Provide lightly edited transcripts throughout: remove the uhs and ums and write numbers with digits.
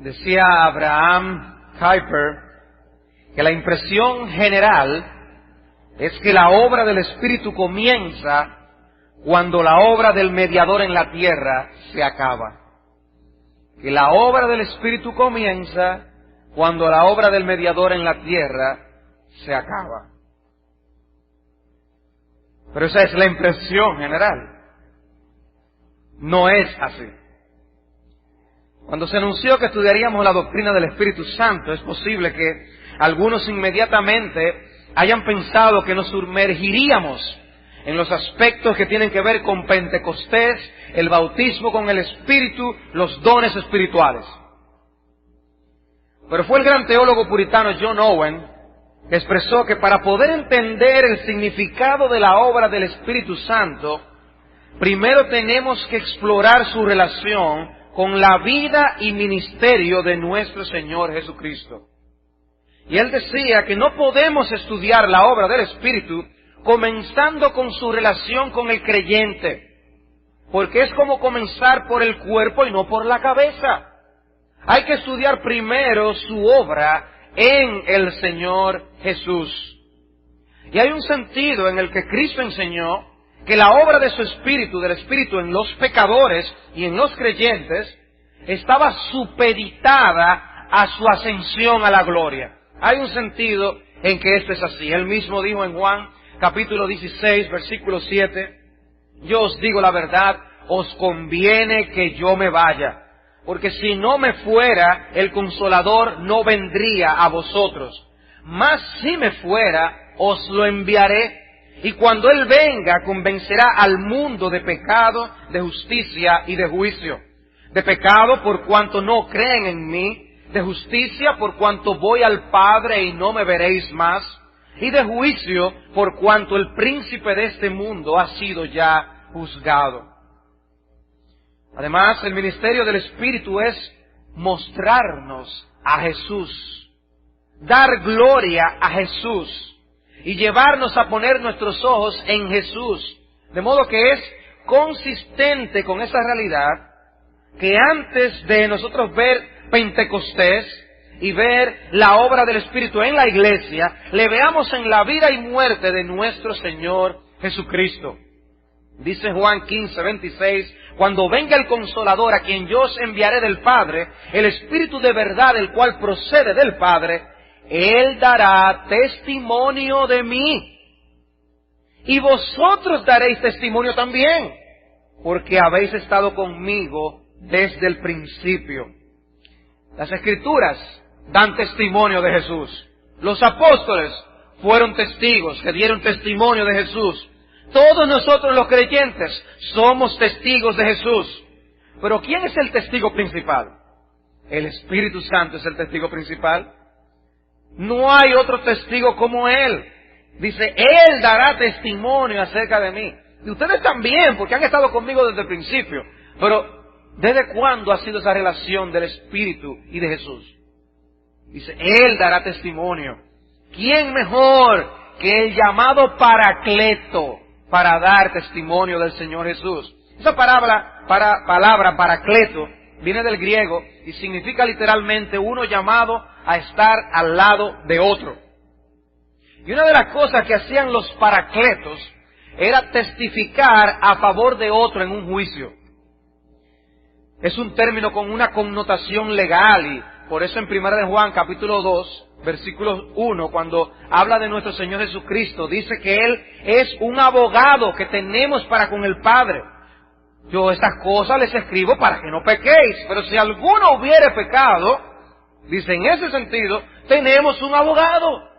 Decía Abraham Kuyper que la impresión general es que la obra del Espíritu comienza cuando la obra del mediador en la tierra se acaba. Que la obra del Espíritu comienza cuando la obra del mediador en la tierra se acaba. Pero esa es la impresión general. No es así. Cuando se anunció que estudiaríamos la doctrina del Espíritu Santo, es posible que algunos inmediatamente hayan pensado que nos sumergiríamos en los aspectos que tienen que ver con Pentecostés, el bautismo con el Espíritu, los dones espirituales. Pero fue el gran teólogo puritano John Owen que expresó que para poder entender el significado de la obra del Espíritu Santo, primero tenemos que explorar su relación con la vida y ministerio de nuestro Señor Jesucristo. Y él decía que no podemos estudiar la obra del Espíritu comenzando con su relación con el creyente, porque es como comenzar por el cuerpo y no por la cabeza. Hay que estudiar primero su obra en el Señor Jesús. Y hay un sentido en el que Cristo enseñó que la obra de su Espíritu, del Espíritu en los pecadores y en los creyentes, estaba supeditada a su ascensión a la gloria. Hay un sentido en que esto es así. Él mismo dijo en Juan capítulo 16, versículo 7, yo os digo la verdad, os conviene que yo me vaya, porque si no me fuera, el Consolador no vendría a vosotros. Mas si me fuera, os lo enviaré. Y cuando Él venga, convencerá al mundo de pecado, de justicia y de juicio. De pecado por cuanto no creen en mí, de justicia por cuanto voy al Padre y no me veréis más, y de juicio por cuanto el príncipe de este mundo ha sido ya juzgado. Además, el ministerio del Espíritu es mostrarnos a Jesús, dar gloria a Jesús y llevarnos a poner nuestros ojos en Jesús. De modo que es consistente con esa realidad que antes de nosotros ver Pentecostés y ver la obra del Espíritu en la iglesia, le veamos en la vida y muerte de nuestro Señor Jesucristo. Dice Juan 15, 26, cuando venga el Consolador a quien yo os enviaré del Padre, el Espíritu de verdad, el cual procede del Padre, Él dará testimonio de mí. Y vosotros daréis testimonio también, porque habéis estado conmigo desde el principio. Las Escrituras dan testimonio de Jesús. Los apóstoles fueron testigos que dieron testimonio de Jesús. Todos nosotros los creyentes somos testigos de Jesús. Pero ¿quién es el testigo principal? El Espíritu Santo es el testigo principal. No hay otro testigo como Él. Dice, Él dará testimonio acerca de mí. Y ustedes también, porque han estado conmigo desde el principio. Pero, ¿desde cuándo ha sido esa relación del Espíritu y de Jesús? Dice, Él dará testimonio. ¿Quién mejor que el llamado Paracleto para dar testimonio del Señor Jesús? Esa palabra Paracleto viene del griego y significa literalmente uno llamado a estar al lado de otro. Y una de las cosas que hacían los paracletos era testificar a favor de otro en un juicio. Es un término con una connotación legal y por eso en 1 de Juan capítulo 2, versículo 1, cuando habla de nuestro Señor Jesucristo, dice que Él es un abogado que tenemos para con el Padre. Yo estas cosas les escribo para que no pequéis, pero si alguno hubiere pecado, dice en ese sentido, tenemos un abogado.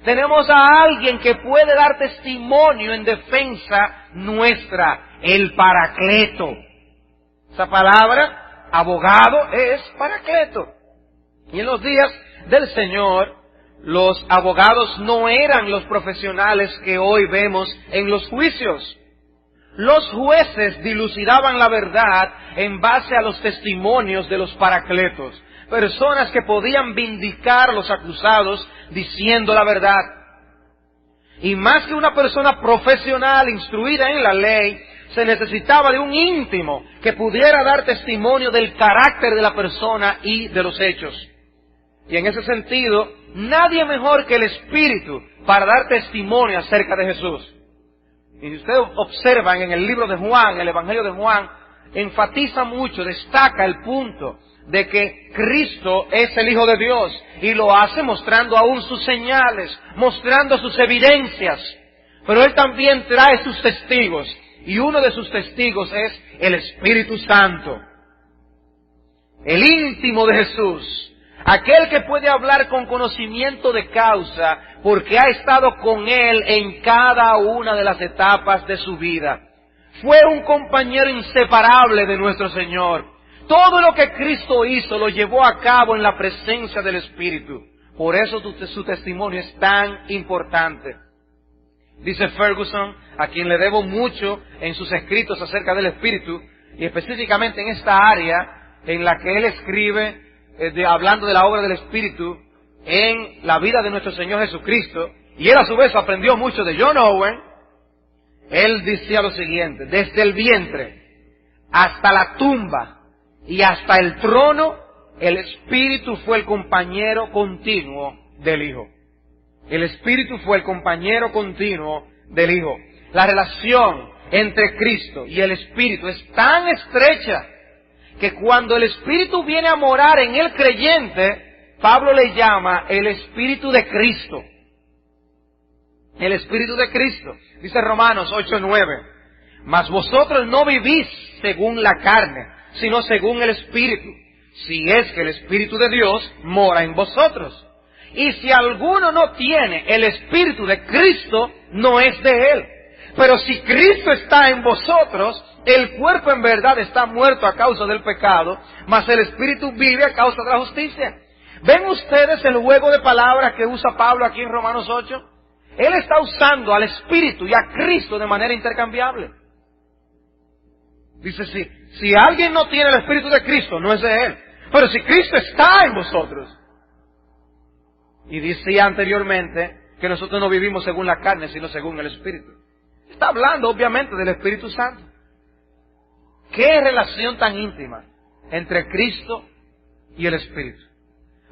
Tenemos a alguien que puede dar testimonio en defensa nuestra, el Paracleto. Esa palabra, abogado, es Paracleto. Y en los días del Señor, los abogados no eran los profesionales que hoy vemos en los juicios. Los jueces dilucidaban la verdad en base a los testimonios de los paracletos. Personas que podían vindicar a los acusados diciendo la verdad. Y más que una persona profesional instruida en la ley, se necesitaba de un íntimo que pudiera dar testimonio del carácter de la persona y de los hechos. Y en ese sentido, nadie mejor que el Espíritu para dar testimonio acerca de Jesús. Y si ustedes observan en el libro de Juan, el Evangelio de Juan, enfatiza mucho, destaca el punto de que Cristo es el Hijo de Dios, y lo hace mostrando aún sus señales, mostrando sus evidencias. Pero Él también trae sus testigos, y uno de sus testigos es el Espíritu Santo, el íntimo de Jesús, aquel que puede hablar con conocimiento de causa, porque ha estado con Él en cada una de las etapas de su vida. Fue un compañero inseparable de nuestro Señor. Todo lo que Cristo hizo lo llevó a cabo en la presencia del Espíritu. Por eso su testimonio es tan importante. Dice Ferguson, a quien le debo mucho en sus escritos acerca del Espíritu, y específicamente en esta área en la que él escribe, hablando de la obra del Espíritu en la vida de nuestro Señor Jesucristo, y él a su vez aprendió mucho de John Owen. Él decía lo siguiente: desde el vientre hasta la tumba y hasta el trono, el Espíritu fue el compañero continuo del Hijo. El Espíritu fue el compañero continuo del Hijo. La relación entre Cristo y el Espíritu es tan estrecha que cuando el Espíritu viene a morar en el creyente, Pablo le llama el Espíritu de Cristo. El Espíritu de Cristo. Dice Romanos 8:9. Mas vosotros no vivís según la carne, sino según el Espíritu, si es que el Espíritu de Dios mora en vosotros. Y si alguno no tiene el Espíritu de Cristo, no es de Él. Pero si Cristo está en vosotros, el cuerpo en verdad está muerto a causa del pecado, mas el Espíritu vive a causa de la justicia. ¿Ven ustedes el juego de palabras que usa Pablo aquí en Romanos 8? Él está usando al Espíritu y a Cristo de manera intercambiable. Dice, si alguien no tiene el Espíritu de Cristo, no es de Él. Pero si Cristo está en vosotros. Y decía anteriormente que nosotros no vivimos según la carne, sino según el Espíritu. Está hablando obviamente del Espíritu Santo. ¿Qué relación tan íntima entre Cristo y el Espíritu?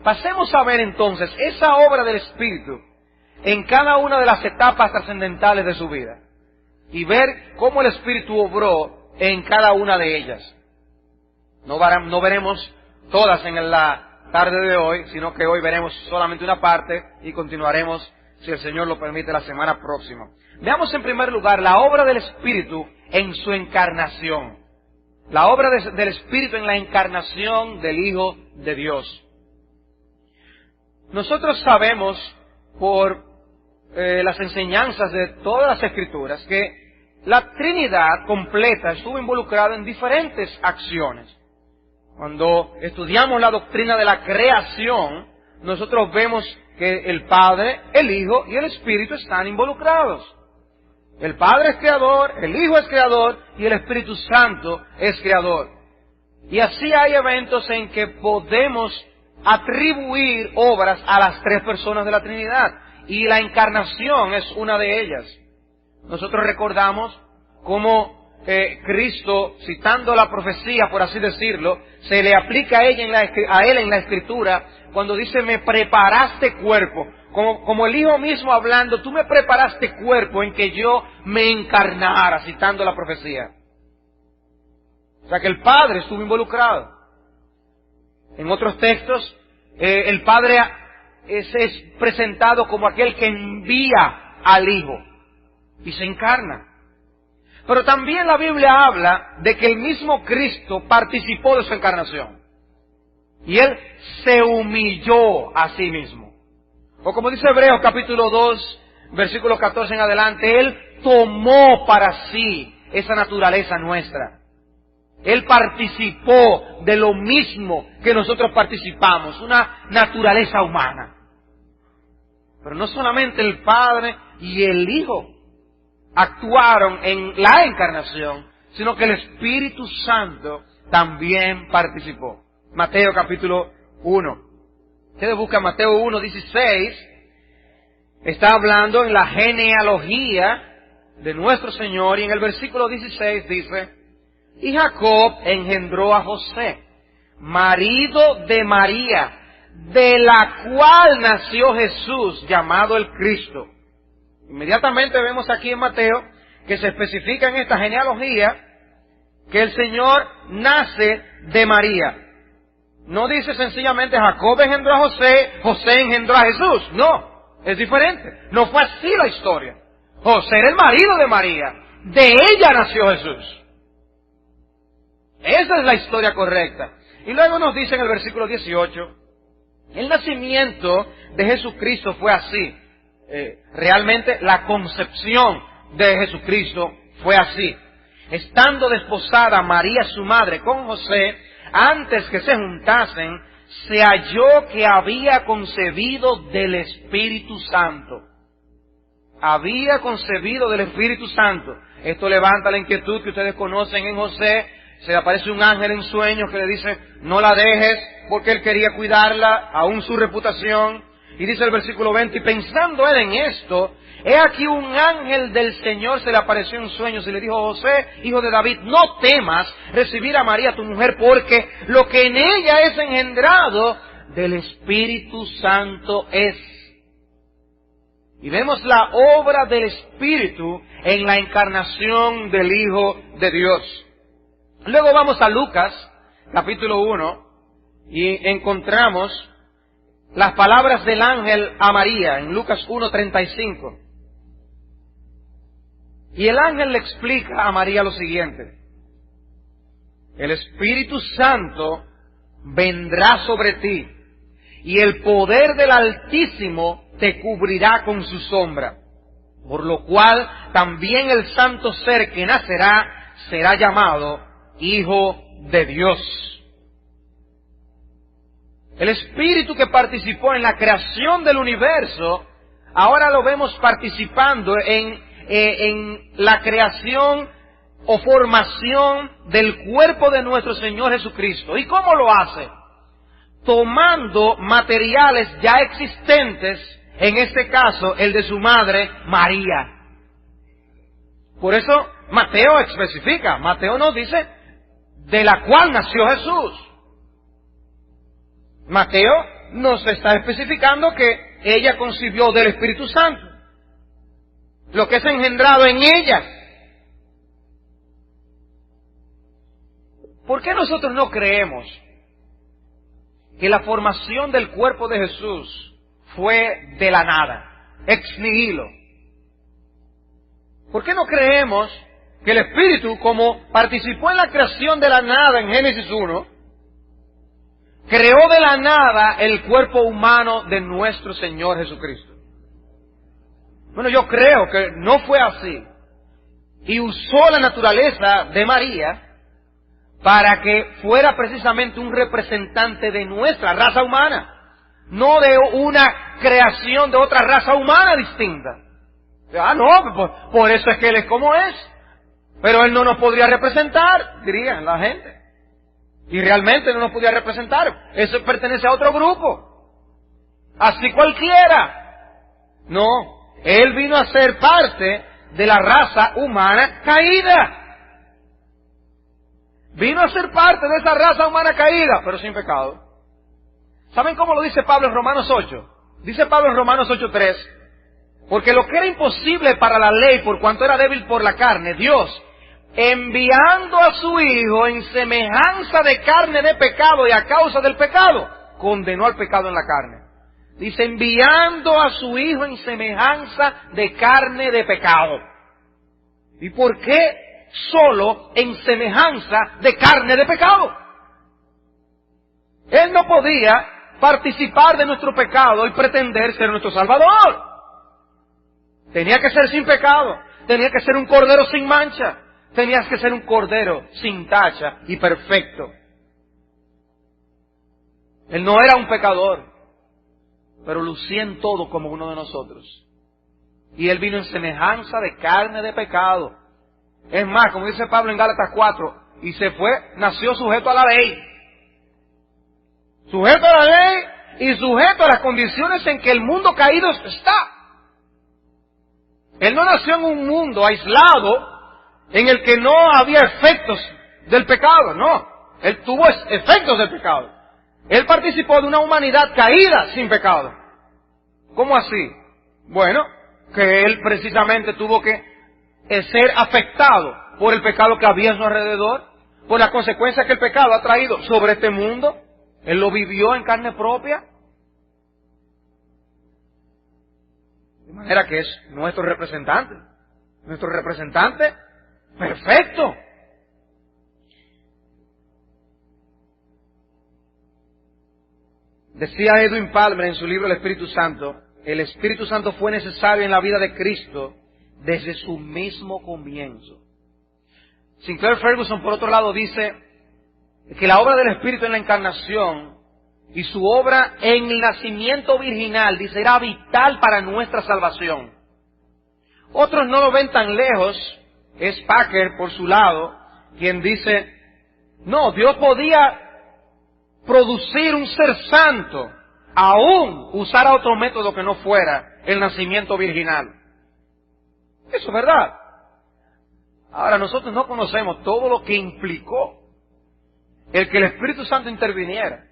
Pasemos a ver entonces esa obra del Espíritu en cada una de las etapas trascendentales de su vida y ver cómo el Espíritu obró en cada una de ellas. No veremos todas en la tarde de hoy, sino que hoy veremos solamente una parte y continuaremos, si el Señor lo permite, la semana próxima. Veamos en primer lugar la obra del Espíritu en su encarnación. La obra del Espíritu en la encarnación del Hijo de Dios. Nosotros sabemos por las enseñanzas de todas las Escrituras que la Trinidad completa estuvo involucrada en diferentes acciones. Cuando estudiamos la doctrina de la creación, nosotros vemos que el Padre, el Hijo y el Espíritu están involucrados. El Padre es creador, el Hijo es creador y el Espíritu Santo es creador. Y así hay eventos en que podemos atribuir obras a las tres personas de la Trinidad. Y la encarnación es una de ellas. Nosotros recordamos cómo Cristo, citando la profecía, por así decirlo, se le aplica a él en la Escritura, cuando dice, me preparaste cuerpo. Como el Hijo mismo hablando, tú me preparaste cuerpo en que yo me encarnara, citando la profecía. O sea que el Padre estuvo involucrado. En otros textos, el Padre es presentado como aquel que envía al Hijo y se encarna. Pero también la Biblia habla de que el mismo Cristo participó de su encarnación. Y Él se humilló a sí mismo. O como dice Hebreos capítulo 2, versículo 14 en adelante, Él tomó para sí esa naturaleza nuestra. Él participó de lo mismo que nosotros participamos, una naturaleza humana. Pero no solamente el Padre y el Hijo actuaron en la encarnación, sino que el Espíritu Santo también participó. Mateo capítulo 1. Ustedes buscan Mateo 1:16. Está hablando en la genealogía de nuestro Señor, y en el versículo 16 dice: y Jacob engendró a José, marido de María, de la cual nació Jesús, llamado el Cristo. Inmediatamente vemos aquí en Mateo que se especifica en esta genealogía que el Señor nace de María. No dice sencillamente Jacob engendró a José, José engendró a Jesús. No, es diferente. No fue así la historia. José era el marido de María. De ella nació Jesús. Esa es la historia correcta. Y luego nos dice en el versículo 18, el nacimiento de Jesucristo fue así. Realmente la concepción de Jesucristo fue así. Estando desposada María su madre con José, antes que se juntasen, se halló que había concebido del Espíritu Santo. Había concebido del Espíritu Santo. Esto levanta la inquietud que ustedes conocen en José. Se le aparece un ángel en sueños que le dice: no la dejes, porque él quería cuidarla, aún su reputación. Y dice el versículo 20, y pensando él en esto, he aquí un ángel del Señor se le apareció en sueños y le dijo: José, hijo de David, no temas recibir a María tu mujer, porque lo que en ella es engendrado del Espíritu Santo es. Y vemos la obra del Espíritu en la encarnación del Hijo de Dios. Luego vamos a Lucas, capítulo 1, y encontramos las palabras del ángel a María, en Lucas 1:35. Y el ángel le explica a María lo siguiente: el Espíritu Santo vendrá sobre ti, y el poder del Altísimo te cubrirá con su sombra, por lo cual también el santo ser que nacerá será llamado Hijo de Dios. El Espíritu que participó en la creación del universo, ahora lo vemos participando en la creación o formación del cuerpo de nuestro Señor Jesucristo. ¿Y cómo lo hace? Tomando materiales ya existentes, en este caso el de su madre María. Por eso Mateo especifica, Mateo nos dice de la cual nació Jesús. Mateo nos está especificando que ella concibió del Espíritu Santo, lo que es engendrado en ella. ¿Por qué nosotros no creemos que la formación del cuerpo de Jesús fue de la nada, ex nihilo? ¿Por qué no creemos que el Espíritu, como participó en la creación de la nada en Génesis 1, creó de la nada el cuerpo humano de nuestro Señor Jesucristo? Bueno, yo creo que no fue así. Y usó la naturaleza de María para que fuera precisamente un representante de nuestra raza humana, no de una creación de otra raza humana distinta. No, por eso es que Él es como es. Pero Él no nos podría representar, dirían la gente. Y realmente no nos podría representar. Eso pertenece a otro grupo. Así cualquiera. No, Él vino a ser parte de la raza humana caída. Vino a ser parte de esa raza humana caída, pero sin pecado. ¿Saben cómo lo dice Pablo en Romanos 8? Dice Pablo en Romanos 8:3, porque lo que era imposible para la ley, por cuanto era débil por la carne, Dios, enviando a su Hijo en semejanza de carne de pecado y a causa del pecado, condenó al pecado en la carne. Dice, enviando a su Hijo en semejanza de carne de pecado. ¿Y por qué solo en semejanza de carne de pecado? Él no podía participar de nuestro pecado y pretender ser nuestro Salvador. Tenía que ser sin pecado, tenía que ser un cordero sin mancha, tenía que ser un cordero sin tacha y perfecto. Él no era un pecador, pero lucía en todo como uno de nosotros. Y Él vino en semejanza de carne de pecado. Es más, como dice Pablo en Gálatas 4, y se fue, nació sujeto a la ley. Sujeto a la ley y sujeto a las condiciones en que el mundo caído está. Él no nació en un mundo aislado en el que no había efectos del pecado, no. Él tuvo efectos del pecado. Él participó de una humanidad caída sin pecado. ¿Cómo así? Bueno, que él precisamente tuvo que ser afectado por el pecado que había a su alrededor, por las consecuencias que el pecado ha traído sobre este mundo. Él lo vivió en carne propia. De manera que es nuestro representante perfecto. Decía Edwin Palmer en su libro El Espíritu Santo, el Espíritu Santo fue necesario en la vida de Cristo desde su mismo comienzo. Sinclair Ferguson, por otro lado, dice que la obra del Espíritu en la encarnación y su obra en el nacimiento virginal, dice, era vital para nuestra salvación. Otros no lo ven tan lejos. Es Packer, por su lado, quien dice, no, Dios podía producir un ser santo, aún usara otro método que no fuera el nacimiento virginal. Eso es verdad. Ahora, nosotros no conocemos todo lo que implicó el que el Espíritu Santo interviniera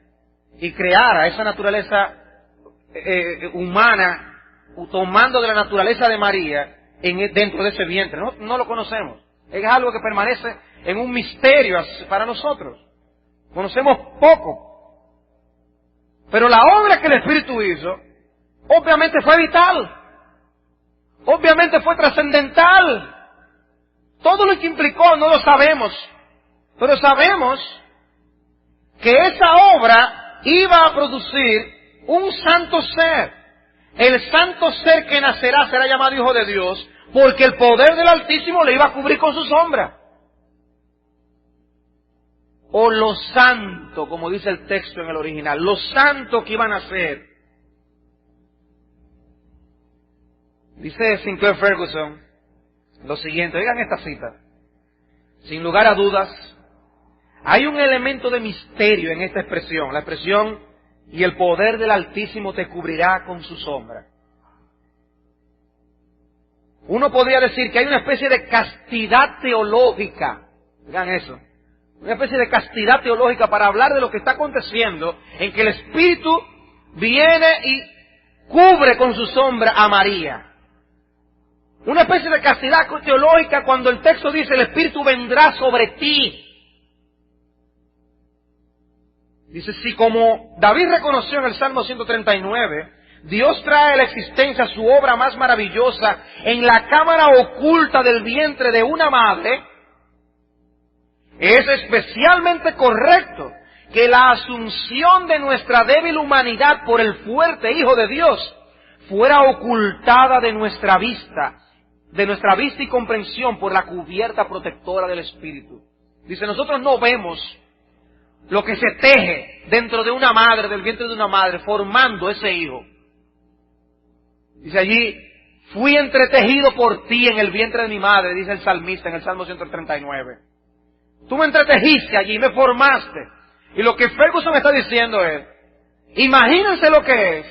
y creara esa naturaleza humana, tomando de la naturaleza de María dentro de ese vientre. No lo conocemos. Es algo que permanece en un misterio para nosotros. Conocemos poco. Pero la obra que el Espíritu hizo, obviamente fue vital. Obviamente fue trascendental. Todo lo que implicó no lo sabemos. Pero sabemos que esa obra iba a producir un santo ser. El santo ser que nacerá será llamado Hijo de Dios, porque el poder del Altísimo le iba a cubrir con su sombra. O lo santo, como dice el texto en el original, lo santo que iban a ser. Dice Sinclair Ferguson lo siguiente, oigan esta cita. Sin lugar a dudas, hay un elemento de misterio en esta expresión, la expresión, y el poder del Altísimo te cubrirá con su sombra. Uno podría decir que hay una especie de castidad teológica, oigan eso, una especie de castidad teológica para hablar de lo que está aconteciendo, en que el Espíritu viene y cubre con su sombra a María. Una especie de castidad teológica cuando el texto dice el Espíritu vendrá sobre ti. Dice, si como David reconoció en el Salmo 139, Dios trae a la existencia su obra más maravillosa en la cámara oculta del vientre de una madre, es especialmente correcto que la asunción de nuestra débil humanidad por el fuerte Hijo de Dios fuera ocultada de nuestra vista y comprensión por la cubierta protectora del Espíritu. Dice, nosotros no vemos lo que se teje dentro de una madre, del vientre de una madre, formando ese hijo. Dice allí, fui entretejido por ti en el vientre de mi madre, dice el salmista en el Salmo 139. Tú me entretejiste allí, me formaste. Y lo que Ferguson está diciendo es, imagínense lo que es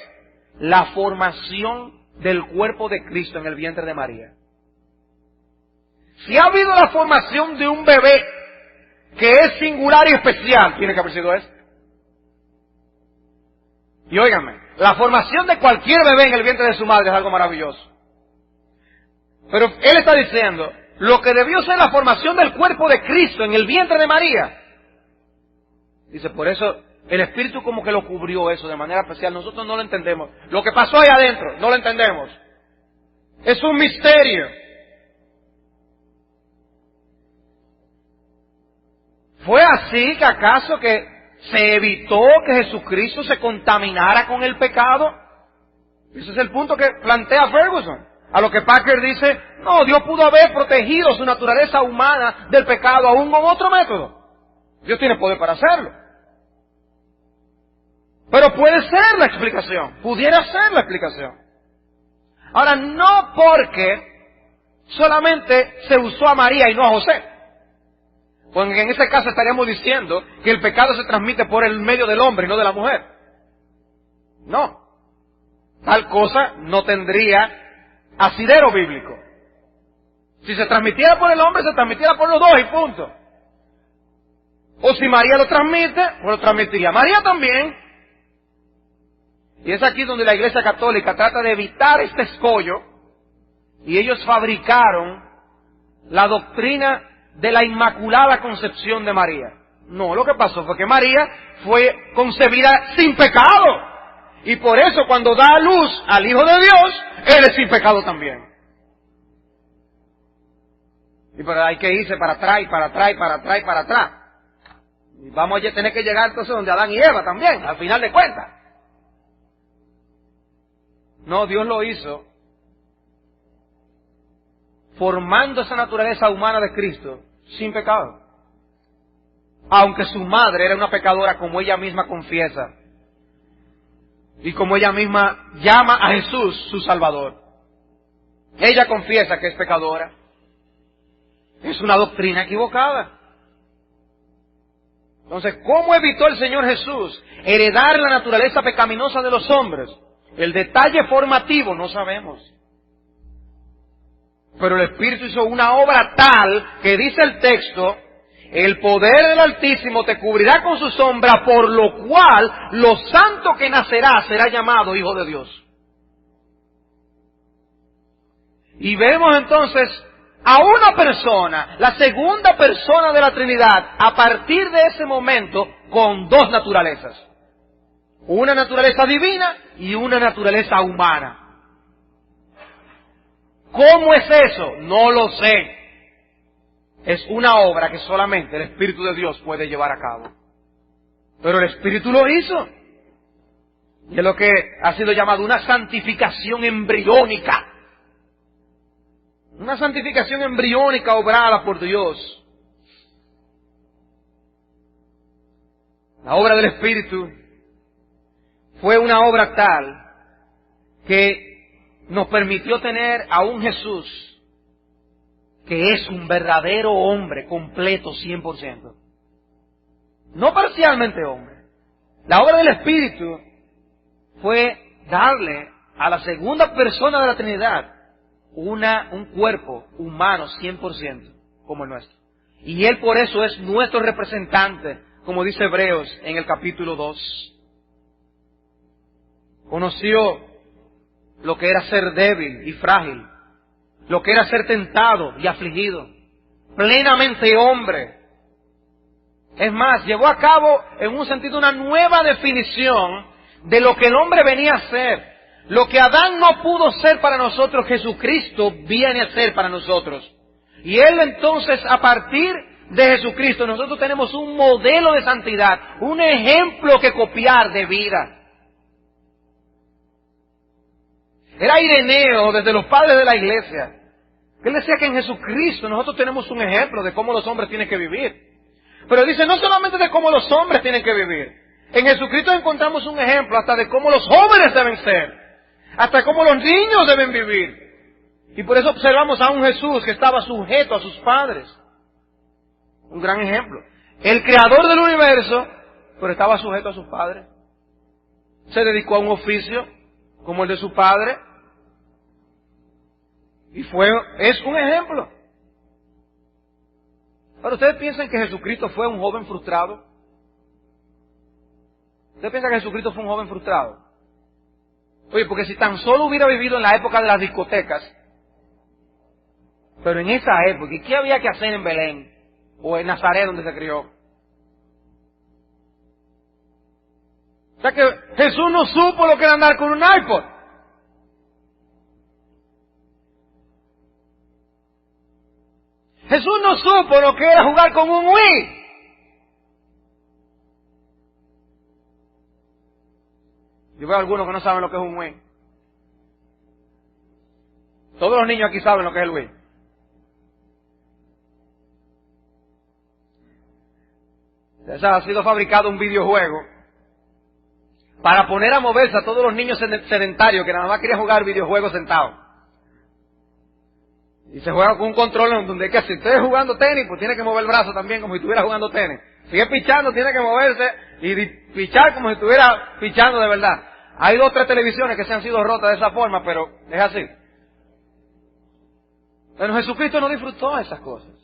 la formación del cuerpo de Cristo en el vientre de María. Si ha habido la formación de un bebé que es singular y especial, tiene que haber sido este. Y óiganme, la formación de cualquier bebé en el vientre de su madre es algo maravilloso. Pero él está diciendo, lo que debió ser la formación del cuerpo de Cristo en el vientre de María. Dice, por eso el Espíritu como que lo cubrió eso de manera especial. Nosotros no lo entendemos. Lo que pasó ahí adentro, no lo entendemos. Es un misterio. ¿Fue así que acaso que se evitó que Jesucristo se contaminara con el pecado? Ese es el punto que plantea Ferguson. A lo que Packer dice, no, Dios pudo haber protegido su naturaleza humana del pecado aún con otro método. Dios tiene poder para hacerlo. Pero puede ser la explicación, pudiera ser la explicación. Ahora, no porque solamente se usó a María y no a José. Porque en ese caso estaríamos diciendo que el pecado se transmite por el medio del hombre y no de la mujer. No. Tal cosa no tendría asidero bíblico. Si se transmitiera por el hombre, se transmitiera por los dos y punto. O si María lo transmite, pues lo transmitiría María también. Y es aquí donde la Iglesia Católica trata de evitar este escollo, y ellos fabricaron la doctrina de la Inmaculada Concepción de María. No, lo que pasó fue que María fue concebida sin pecado. Y por eso cuando da a luz al Hijo de Dios, Él es sin pecado también. Y pero hay que irse para atrás, y para atrás, y para atrás, y para atrás. Y vamos a tener que llegar entonces donde Adán y Eva también, al final de cuentas. No, Dios lo hizo formando esa naturaleza humana de Cristo sin pecado. Aunque su madre era una pecadora, como ella misma confiesa. Y como ella misma llama a Jesús su Salvador. Ella confiesa que es pecadora. Es una doctrina equivocada. Entonces, ¿cómo evitó el Señor Jesús heredar la naturaleza pecaminosa de los hombres? El detalle formativo no sabemos. Pero el Espíritu hizo una obra tal que dice el texto: el poder del Altísimo te cubrirá con su sombra, por lo cual lo santo que nacerá será llamado Hijo de Dios. Y vemos entonces a una persona, la segunda persona de la Trinidad, a partir de ese momento, con dos naturalezas. Una naturaleza divina y una naturaleza humana. ¿Cómo es eso? No lo sé. Es una obra que solamente el Espíritu de Dios puede llevar a cabo. Pero el Espíritu lo hizo. Y es lo que ha sido llamado una santificación embriónica. Una santificación embriónica obrada por Dios. La obra del Espíritu fue una obra tal que nos permitió tener a un Jesús que es un verdadero hombre completo 100%. No parcialmente hombre. La obra del Espíritu fue darle a la segunda persona de la Trinidad un cuerpo humano 100% como el nuestro. Y Él por eso es nuestro representante, como dice Hebreos en el capítulo 2. Conoció lo que era ser débil y frágil, lo que era ser tentado y afligido, plenamente hombre. Es más, llevó a cabo en un sentido una nueva definición de lo que el hombre venía a ser. Lo que Adán no pudo ser para nosotros, Jesucristo viene a ser para nosotros. Y Él entonces, a partir de Jesucristo, nosotros tenemos un modelo de santidad, un ejemplo que copiar de vida. Era Ireneo, desde los padres de la iglesia. Él decía que en Jesucristo nosotros tenemos un ejemplo de cómo los hombres tienen que vivir. Pero dice no solamente de cómo los hombres tienen que vivir. En Jesucristo encontramos un ejemplo hasta de cómo los jóvenes deben ser. Hasta cómo los niños deben vivir. Y por eso observamos a un Jesús que estaba sujeto a sus padres. Un gran ejemplo. El creador del universo, pero estaba sujeto a sus padres. Se dedicó a un oficio como el de su padre. Y es un ejemplo. Pero ustedes piensan que Jesucristo fue un joven frustrado. ¿Ustedes piensan que Jesucristo fue un joven frustrado? Oye, porque si tan solo hubiera vivido en la época de las discotecas, pero en esa época, ¿y qué había que hacer en Belén? O en Nazaret, donde se crió. O sea que Jesús no supo lo que era andar con un iPod. Jesús no supo lo que era jugar con un Wii. Yo veo a algunos que no saben lo que es un Wii. Todos los niños aquí saben lo que es el Wii. Ha sido fabricado un videojuego para poner a moverse a todos los niños sedentarios que nada más querían jugar videojuegos sentados. Y se juega con un control donde hay que, si usted es jugando tenis, pues tiene que mover el brazo también como si estuviera jugando tenis. Si es pichando, tiene que moverse y pichar como si estuviera pichando de verdad. Hay 2 o 3 televisiones que se han sido rotas de esa forma, pero es así. Pero Jesucristo no disfrutó esas cosas.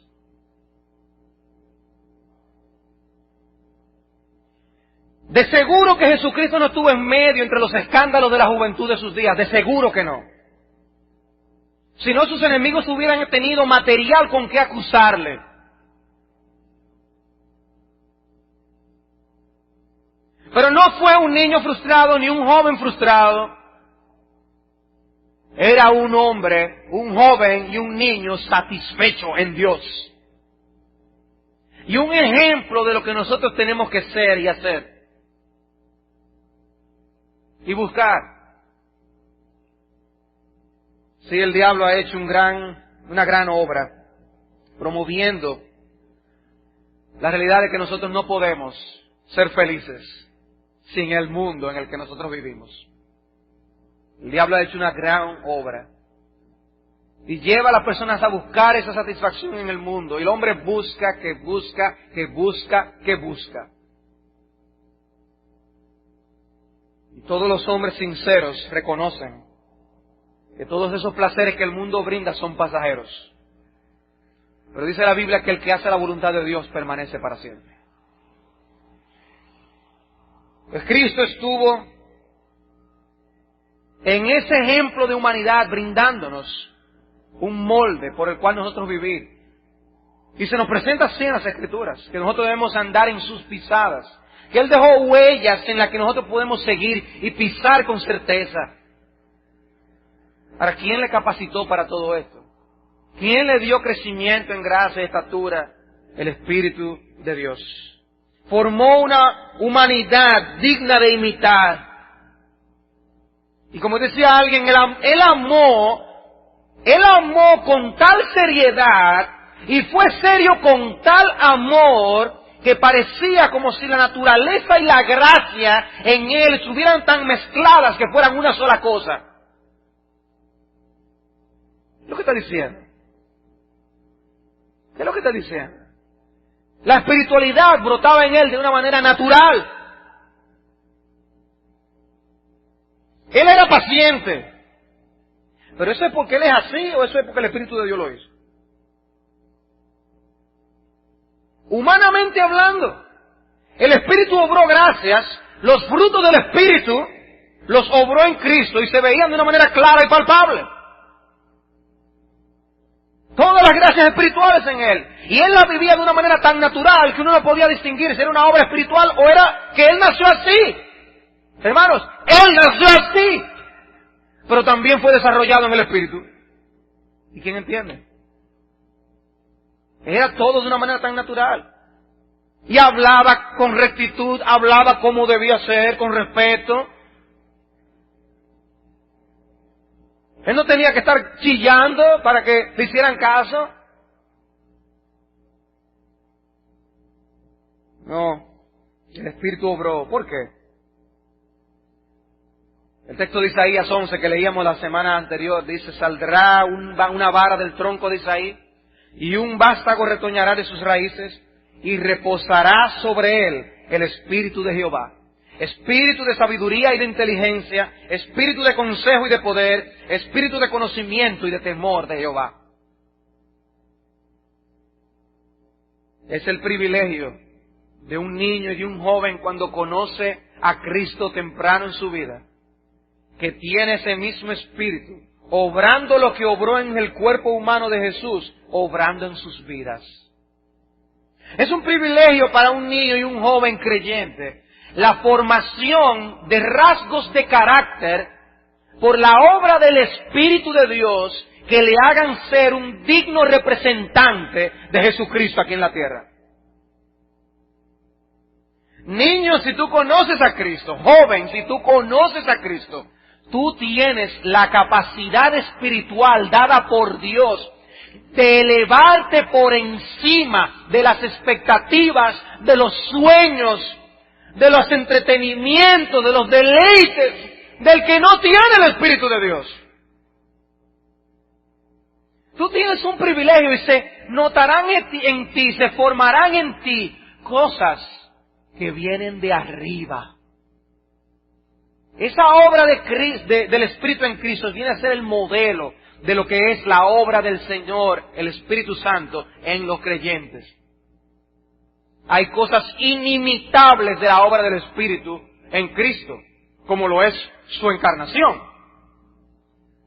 De seguro que Jesucristo no estuvo en medio entre los escándalos de la juventud de sus días. De seguro que no. Si no, sus enemigos hubieran tenido material con que acusarle. Pero no fue un niño frustrado ni un joven frustrado. Era un hombre, un joven y un niño satisfecho en Dios. Y un ejemplo de lo que nosotros tenemos que ser y hacer. Y buscar. Sí, el diablo ha hecho una gran obra promoviendo la realidad de que nosotros no podemos ser felices sin el mundo en el que nosotros vivimos. El diablo ha hecho una gran obra y lleva a las personas a buscar esa satisfacción en el mundo. Y el hombre busca, que busca, que busca, que busca. Y todos los hombres sinceros reconocen que todos esos placeres que el mundo brinda son pasajeros. Pero dice la Biblia que el que hace la voluntad de Dios permanece para siempre. Pues Cristo estuvo en ese ejemplo de humanidad brindándonos un molde por el cual nosotros vivir. Y se nos presenta así en las Escrituras, que nosotros debemos andar en sus pisadas, que Él dejó huellas en las que nosotros podemos seguir y pisar con certeza. ¿Para quién le capacitó para todo esto? ¿Quién le dio crecimiento en gracia y estatura? El Espíritu de Dios. Formó una humanidad digna de imitar. Y como decía alguien, Él amó con tal seriedad y fue serio con tal amor que parecía como si la naturaleza y la gracia en Él estuvieran tan mezcladas que fueran una sola cosa. ¿Qué es lo que está diciendo? ¿Qué es lo que está diciendo? La espiritualidad brotaba en Él de una manera natural. Él era paciente. ¿Pero eso es porque Él es así o eso es porque el Espíritu de Dios lo hizo? Humanamente hablando, el Espíritu obró gracias, los frutos del Espíritu los obró en Cristo y se veían de una manera clara y palpable. Todas las gracias espirituales en Él. Y Él las vivía de una manera tan natural que uno no podía distinguir si era una obra espiritual o era que Él nació así. Hermanos, Él nació así. Pero también fue desarrollado en el Espíritu. ¿Y quién entiende? Era todo de una manera tan natural. Y hablaba con rectitud, hablaba como debía ser, con respeto. Él no tenía que estar chillando para que le hicieran caso. No, el Espíritu obró. ¿Por qué? El texto de Isaías 11 que leíamos la semana anterior dice: saldrá una vara del tronco de Isaí y un vástago retoñará de sus raíces y reposará sobre él el Espíritu de Jehová. Espíritu de sabiduría y de inteligencia, espíritu de consejo y de poder, espíritu de conocimiento y de temor de Jehová. Es el privilegio de un niño y de un joven cuando conoce a Cristo temprano en su vida, que tiene ese mismo espíritu, obrando lo que obró en el cuerpo humano de Jesús, obrando en sus vidas. Es un privilegio para un niño y un joven creyente la formación de rasgos de carácter por la obra del Espíritu de Dios que le hagan ser un digno representante de Jesucristo aquí en la tierra. Niño, si tú conoces a Cristo, joven, si tú conoces a Cristo, tú tienes la capacidad espiritual dada por Dios de elevarte por encima de las expectativas, de los sueños, de los entretenimientos, de los deleites del que no tiene el Espíritu de Dios. Tú tienes un privilegio y se notarán en ti, se formarán en ti cosas que vienen de arriba. Esa obra del Espíritu en Cristo viene a ser el modelo de lo que es la obra del Señor, el Espíritu Santo, en los creyentes. Hay cosas inimitables de la obra del Espíritu en Cristo, como lo es su encarnación.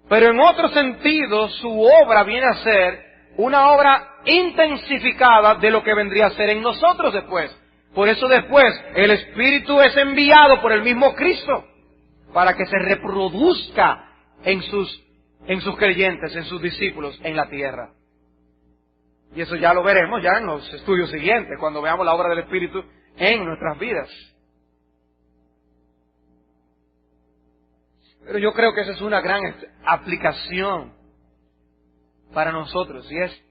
Pero en otro sentido, su obra viene a ser una obra intensificada de lo que vendría a ser en nosotros después. Por eso después el Espíritu es enviado por el mismo Cristo para que se reproduzca en sus creyentes, en sus discípulos en la tierra. Y eso ya lo veremos ya en los estudios siguientes, cuando veamos la obra del Espíritu en nuestras vidas. Pero yo creo que esa es una gran aplicación para nosotros, y es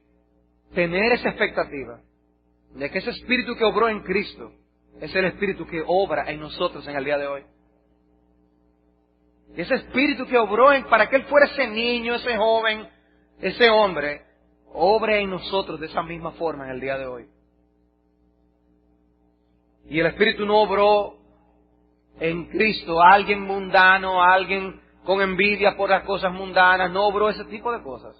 tener esa expectativa de que ese Espíritu que obró en Cristo es el Espíritu que obra en nosotros en el día de hoy. Y ese Espíritu que obró para que Él fuera ese niño, ese joven, ese hombre, obre en nosotros de esa misma forma en el día de hoy. Y el Espíritu no obró en Cristo a alguien mundano, a alguien con envidia por las cosas mundanas, no obró ese tipo de cosas.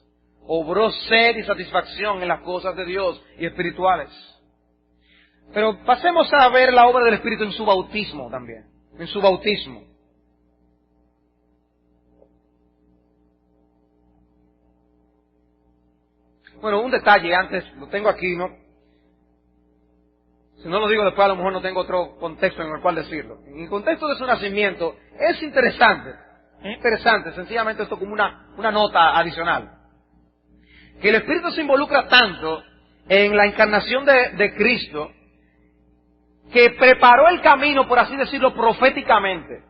Obró sed y satisfacción en las cosas de Dios y espirituales. Pero pasemos a ver la obra del Espíritu en su bautismo también, en su bautismo. Bueno, un detalle antes, lo tengo aquí, ¿no? Si no lo digo después, a lo mejor no tengo otro contexto en el cual decirlo. En el contexto de su nacimiento es interesante, sencillamente esto como una nota adicional. Que el Espíritu se involucra tanto en la encarnación de Cristo, que preparó el camino, por así decirlo, proféticamente,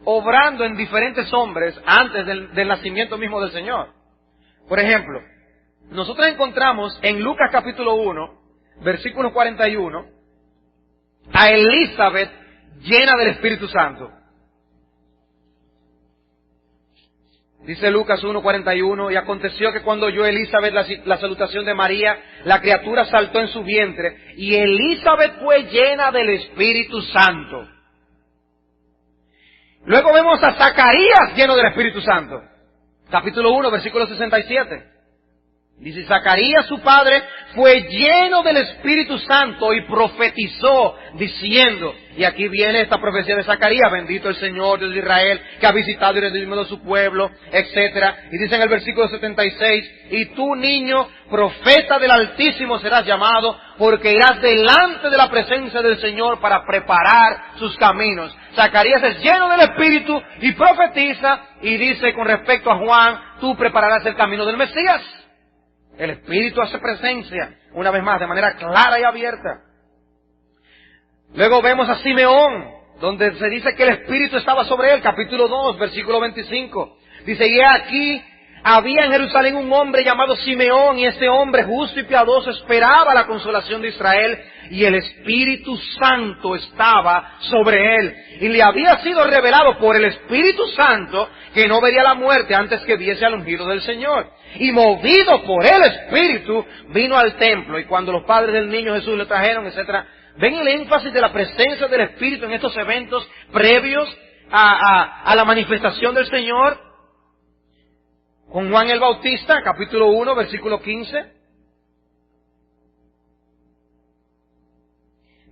obrando en diferentes hombres antes del nacimiento mismo del Señor. Por ejemplo, nosotros encontramos en Lucas capítulo 1, versículo 41, a Elizabeth llena del Espíritu Santo. Dice Lucas 1:41, y aconteció que cuando oyó Elizabeth la salutación de María, la criatura saltó en su vientre, y Elizabeth fue llena del Espíritu Santo. Luego vemos a Zacarías lleno del Espíritu Santo. Capítulo 1, versículo 67. Dice, Zacarías su padre fue lleno del Espíritu Santo y profetizó diciendo, y aquí viene esta profecía de Zacarías, bendito el Señor Dios de Israel, que ha visitado y redimido a su pueblo, etcétera. Y dice en el versículo 76, y tú, niño, profeta del Altísimo serás llamado, porque irás delante de la presencia del Señor para preparar sus caminos. Zacarías es lleno del Espíritu y profetiza, y dice con respecto a Juan, tú prepararás el camino del Mesías. El Espíritu hace presencia, una vez más, de manera clara y abierta. Luego vemos a Simeón, donde se dice que el Espíritu estaba sobre él, capítulo 2, versículo 25. Dice, y aquí había en Jerusalén un hombre llamado Simeón, y este hombre justo y piadoso esperaba la consolación de Israel, y el Espíritu Santo estaba sobre él. Y le había sido revelado por el Espíritu Santo que no vería la muerte antes que viese al ungido del Señor. Y movido por el Espíritu, vino al templo. Y cuando los padres del niño Jesús le trajeron, etcétera, ven el énfasis de la presencia del Espíritu en estos eventos previos a la manifestación del Señor. Con Juan el Bautista, capítulo 1, versículo 15.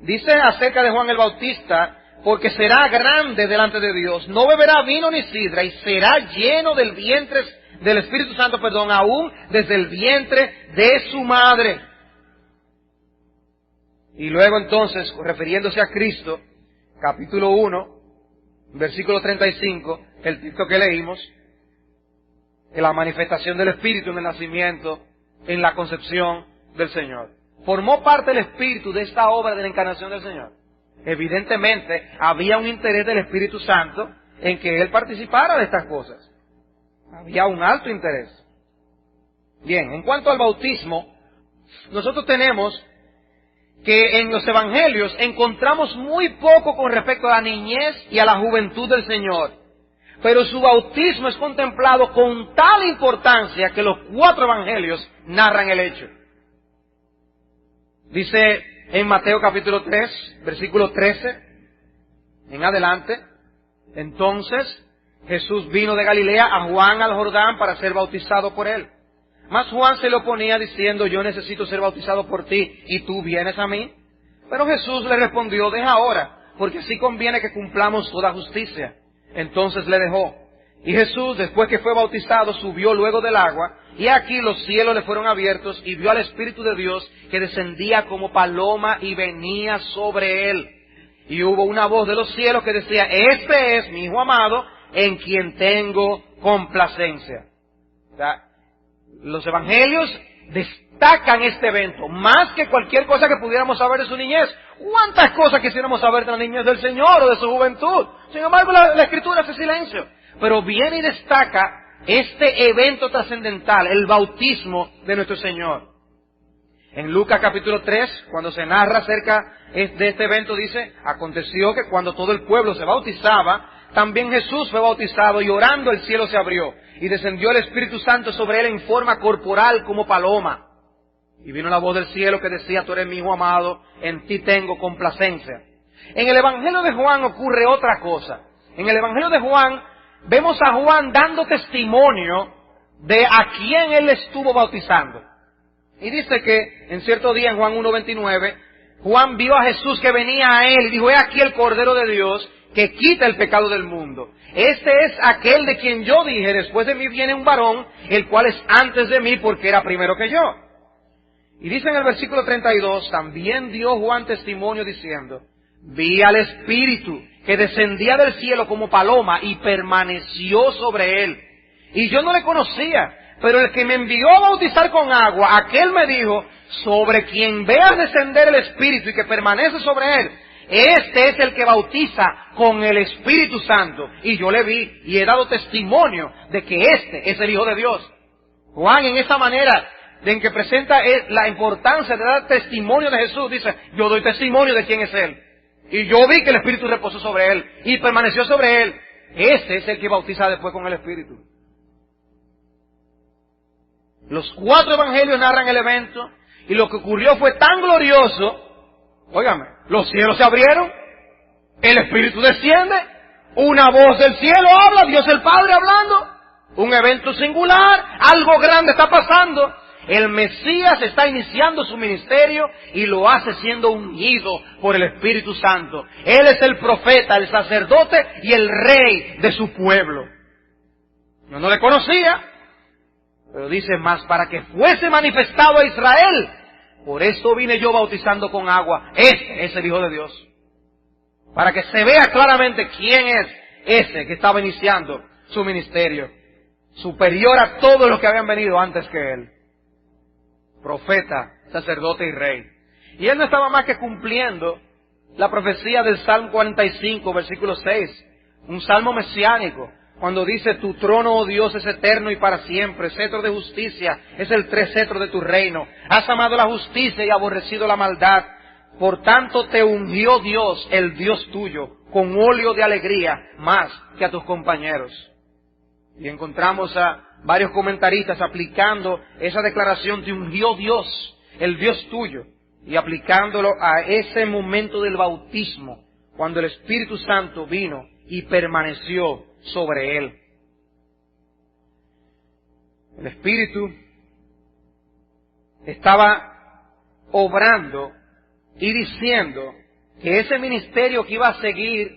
Dice acerca de Juan el Bautista, porque será grande delante de Dios, no beberá vino ni sidra, y será lleno del Espíritu Santo, aún desde el vientre de su madre. Y luego entonces, refiriéndose a Cristo, capítulo 1, versículo 35, el texto que leímos, en la manifestación del Espíritu en el nacimiento, en la concepción del Señor. ¿Formó parte el Espíritu de esta obra de la encarnación del Señor? Evidentemente, había un interés del Espíritu Santo en que Él participara de estas cosas. Había un alto interés. Bien, en cuanto al bautismo, nosotros tenemos que en los evangelios encontramos muy poco con respecto a la niñez y a la juventud del Señor. Pero su bautismo es contemplado con tal importancia que los 4 evangelios narran el hecho. Dice en Mateo capítulo 3, versículo 13, en adelante, Entonces Jesús vino de Galilea a Juan al Jordán para ser bautizado por él. Mas Juan se le oponía diciendo, yo necesito ser bautizado por ti, y tú vienes a mí. Pero Jesús le respondió, deja ahora, porque así conviene que cumplamos toda justicia. Entonces le dejó. Y Jesús, después que fue bautizado, subió luego del agua, y aquí los cielos le fueron abiertos, y vio al Espíritu de Dios que descendía como paloma y venía sobre él. Y hubo una voz de los cielos que decía, este es mi Hijo amado, en quien tengo complacencia. O sea, los evangelios destacan este evento, más que cualquier cosa que pudiéramos saber de su niñez. ¿Cuántas cosas quisiéramos saber de la niñez del Señor o de su juventud? Sin embargo, la Escritura hace silencio. Pero viene y destaca este evento trascendental, el bautismo de nuestro Señor. En Lucas capítulo 3, cuando se narra acerca de este evento, dice, aconteció que cuando todo el pueblo se bautizaba, también Jesús fue bautizado, y orando el cielo se abrió, y descendió el Espíritu Santo sobre él en forma corporal como paloma. Y vino la voz del cielo que decía, tú eres mi Hijo amado, en ti tengo complacencia. En el Evangelio de Juan ocurre otra cosa. En el Evangelio de Juan, vemos a Juan dando testimonio de a quién él estuvo bautizando. Y dice que en cierto día, en Juan 1:29, Juan vio a Jesús que venía a él y dijo, he aquí el Cordero de Dios que quita el pecado del mundo. Este es aquel de quien yo dije, después de mí viene un varón, el cual es antes de mí porque era primero que yo. Y dice en el versículo 32, también dio Juan testimonio diciendo, vi al Espíritu que descendía del cielo como paloma y permaneció sobre él. Y yo no le conocía, pero el que me envió a bautizar con agua, aquel me dijo, sobre quien veas descender el Espíritu y que permanece sobre él, este es el que bautiza con el Espíritu Santo. Y yo le vi y he dado testimonio de que este es el Hijo de Dios. Juan, en esa manera en que presenta la importancia de dar testimonio de Jesús, dice, yo doy testimonio de quién es Él. Y yo vi que el Espíritu reposó sobre Él y permaneció sobre Él. Ese es el que bautiza después con el Espíritu. Los 4 evangelios narran el evento, y lo que ocurrió fue tan glorioso. Óigame, los cielos se abrieron, el Espíritu desciende, una voz del cielo habla, Dios el Padre hablando, un evento singular, algo grande está pasando. El Mesías está iniciando su ministerio y lo hace siendo ungido por el Espíritu Santo. Él es el profeta, el sacerdote y el rey de su pueblo. Yo no le conocía, pero dice más, para que fuese manifestado a Israel. Por esto vine yo bautizando con agua. Este es el Hijo de Dios. Para que se vea claramente quién es ese que estaba iniciando su ministerio. Superior a todos los que habían venido antes que él. Profeta, sacerdote y rey. Y él no estaba más que cumpliendo la profecía del Salmo 45, versículo 6. Un salmo mesiánico. Cuando dice, tu trono, oh Dios, es eterno y para siempre. Cetro de justicia es el 3 cetros de tu reino. Has amado la justicia y aborrecido la maldad. Por tanto te ungió Dios, el Dios tuyo, con óleo de alegría, más que a tus compañeros. Y encontramos a varios comentaristas aplicando esa declaración, te ungió Dios, el Dios tuyo, y aplicándolo a ese momento del bautismo, cuando el Espíritu Santo vino y permaneció sobre él. El Espíritu estaba obrando y diciendo que ese ministerio que iba a seguir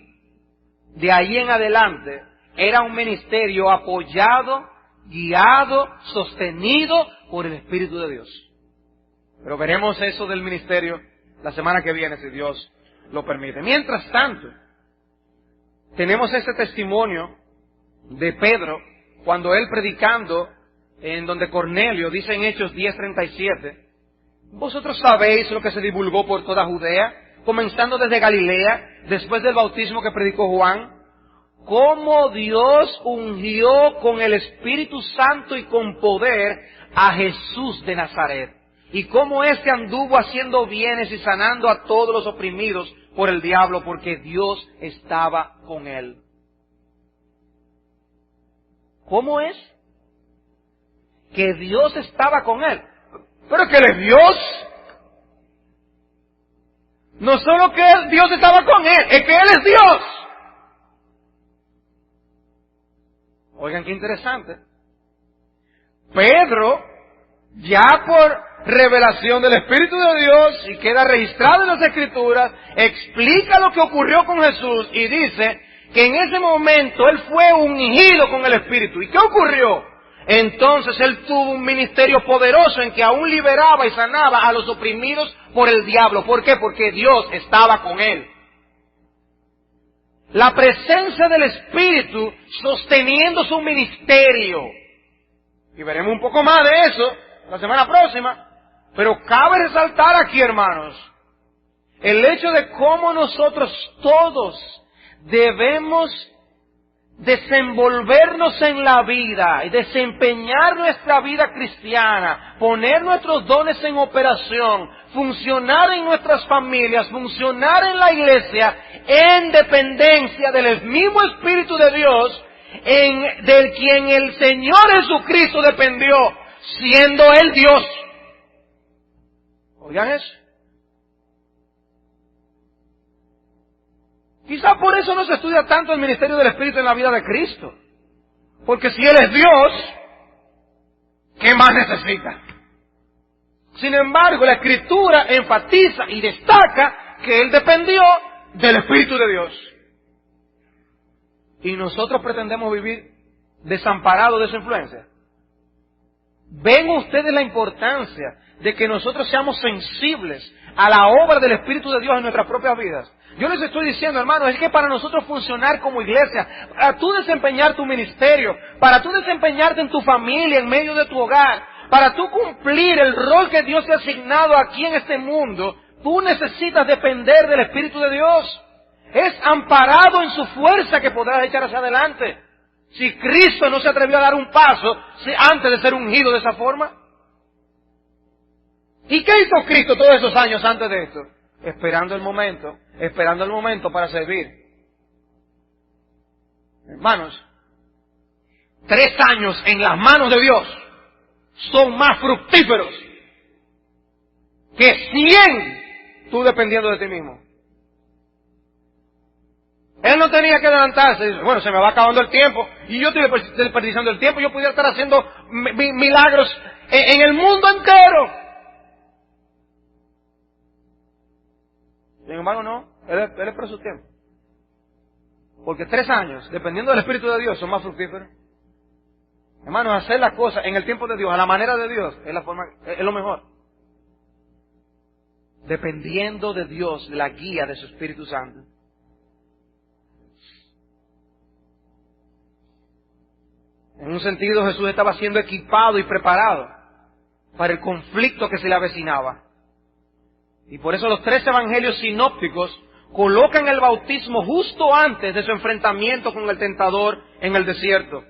de ahí en adelante era un ministerio apoyado, guiado, sostenido por el Espíritu de Dios. Pero veremos eso del ministerio la semana que viene, si Dios lo permite. Mientras tanto, tenemos ese testimonio de Pedro, cuando él predicando en donde Cornelio, dice en Hechos 10:37, vosotros sabéis lo que se divulgó por toda Judea, comenzando desde Galilea, después del bautismo que predicó Juan, cómo Dios ungió con el Espíritu Santo y con poder a Jesús de Nazaret, y cómo éste anduvo haciendo bienes y sanando a todos los oprimidos por el diablo, porque Dios estaba con él. ¿Cómo es? Que Dios estaba con él. Pero que él es Dios. No solo que Dios estaba con él, es que él es Dios. Oigan qué interesante. Pedro, ya por revelación del Espíritu de Dios, y queda registrado en las Escrituras, explica lo que ocurrió con Jesús y dice que en ese momento él fue ungido con el Espíritu. ¿Y qué ocurrió? Entonces él tuvo un ministerio poderoso en que aún liberaba y sanaba a los oprimidos por el diablo. ¿Por qué? Porque Dios estaba con él. La presencia del Espíritu sosteniendo su ministerio. Y veremos un poco más de eso la semana próxima. Pero cabe resaltar aquí, hermanos, el hecho de cómo nosotros todos debemos desenvolvernos en la vida y desempeñar nuestra vida cristiana, poner nuestros dones en operación, funcionar en nuestras familias, funcionar en la iglesia, en dependencia del mismo Espíritu de Dios, del quien el Señor Jesucristo dependió, siendo Él Dios. Oigan eso. Quizá por eso no se estudia tanto el ministerio del Espíritu en la vida de Cristo. Porque si Él es Dios, ¿qué más necesita? Sin embargo, la Escritura enfatiza y destaca que Él dependió del Espíritu de Dios. Y nosotros pretendemos vivir desamparados de esa influencia. ¿Ven ustedes la importancia de que nosotros seamos sensibles a la obra del Espíritu de Dios en nuestras propias vidas? Yo les estoy diciendo, hermanos, es que para nosotros funcionar como iglesia, para tú desempeñar tu ministerio, para tú desempeñarte en tu familia, en medio de tu hogar, para tú cumplir el rol que Dios te ha asignado aquí en este mundo, tú necesitas depender del Espíritu de Dios. Es amparado en su fuerza que podrás echar hacia adelante. Si Cristo no se atrevió a dar un paso antes de ser ungido de esa forma. ¿Y qué hizo Cristo todos esos años antes de esto? Esperando el momento para servir. Hermanos, 3 años en las manos de Dios son más fructíferos que 100 tú dependiendo de ti mismo. Él no tenía que adelantarse. Bueno, se me va acabando el tiempo y yo estoy desperdiciando el tiempo. Yo pudiera estar haciendo milagros en el mundo entero. Sin embargo, no. Él esperó su tiempo. Porque 3 años, dependiendo del Espíritu de Dios, son más fructíferos. Hermanos, hacer las cosas en el tiempo de Dios, a la manera de Dios, es lo mejor. Dependiendo de Dios, de la guía de su Espíritu Santo. En un sentido, Jesús estaba siendo equipado y preparado para el conflicto que se le avecinaba. Y por eso los 3 evangelios sinópticos colocan el bautismo justo antes de su enfrentamiento con el tentador en el desierto.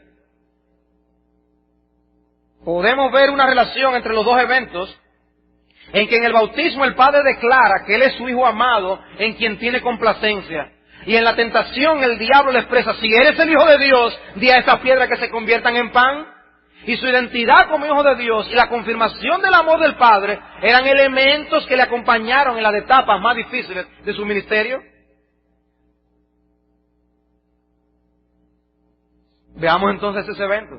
Podemos ver una relación entre los dos eventos, en que en el bautismo el Padre declara que Él es su Hijo amado, en quien tiene complacencia. Y en la tentación el diablo le expresa, si eres el Hijo de Dios, di a estas piedras que se conviertan en pan. Y su identidad como Hijo de Dios y la confirmación del amor del Padre eran elementos que le acompañaron en las etapas más difíciles de su ministerio. Veamos entonces ese evento.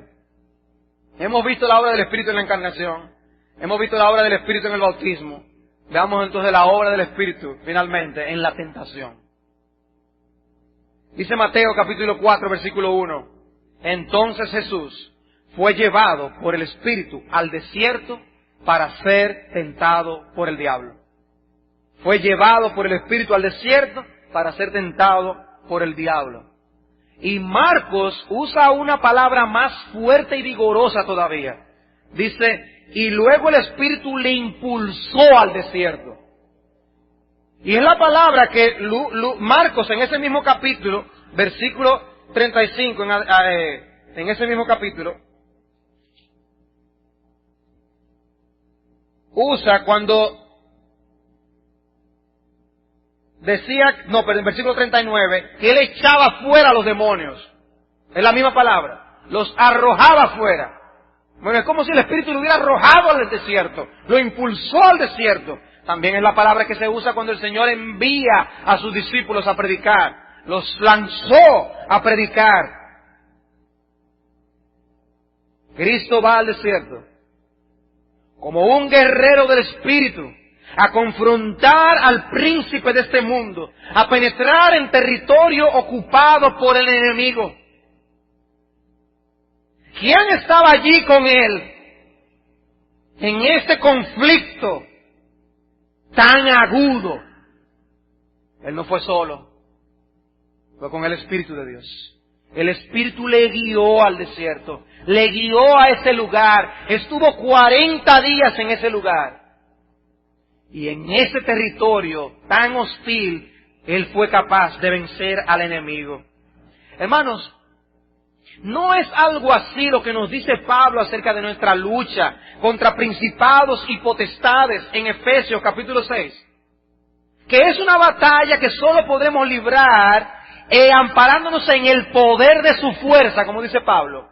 Hemos visto la obra del Espíritu en la encarnación. Hemos visto la obra del Espíritu en el bautismo. Veamos entonces la obra del Espíritu, finalmente, en la tentación. Dice Mateo capítulo 4, versículo 1. Entonces Jesús fue llevado por el Espíritu al desierto para ser tentado por el diablo. Fue llevado por el Espíritu al desierto para ser tentado por el diablo. Y Marcos usa una palabra más fuerte y vigorosa todavía. Dice, y luego el Espíritu le impulsó al desierto. Y es la palabra que Marcos en ese mismo capítulo, versículo 35, en ese mismo capítulo, usa cuando decía, en versículo 39, que Él echaba fuera a los demonios. Es la misma palabra. Los arrojaba fuera. Bueno, es como si el Espíritu lo hubiera arrojado al desierto. Lo impulsó al desierto. También es la palabra que se usa cuando el Señor envía a sus discípulos a predicar. Los lanzó a predicar. Cristo va al desierto como un guerrero del Espíritu a confrontar al príncipe de este mundo, a penetrar en territorio ocupado por el enemigo. ¿Quién estaba allí con él en este conflicto tan agudo? Él no fue solo, fue con el Espíritu de Dios. El Espíritu le guió al desierto, le guió a ese lugar, estuvo 40 días en ese lugar. Y en ese territorio tan hostil, él fue capaz de vencer al enemigo. Hermanos, no es algo así lo que nos dice Pablo acerca de nuestra lucha contra principados y potestades en Efesios capítulo 6. Que es una batalla que solo podremos librar amparándonos en el poder de su fuerza, como dice Pablo.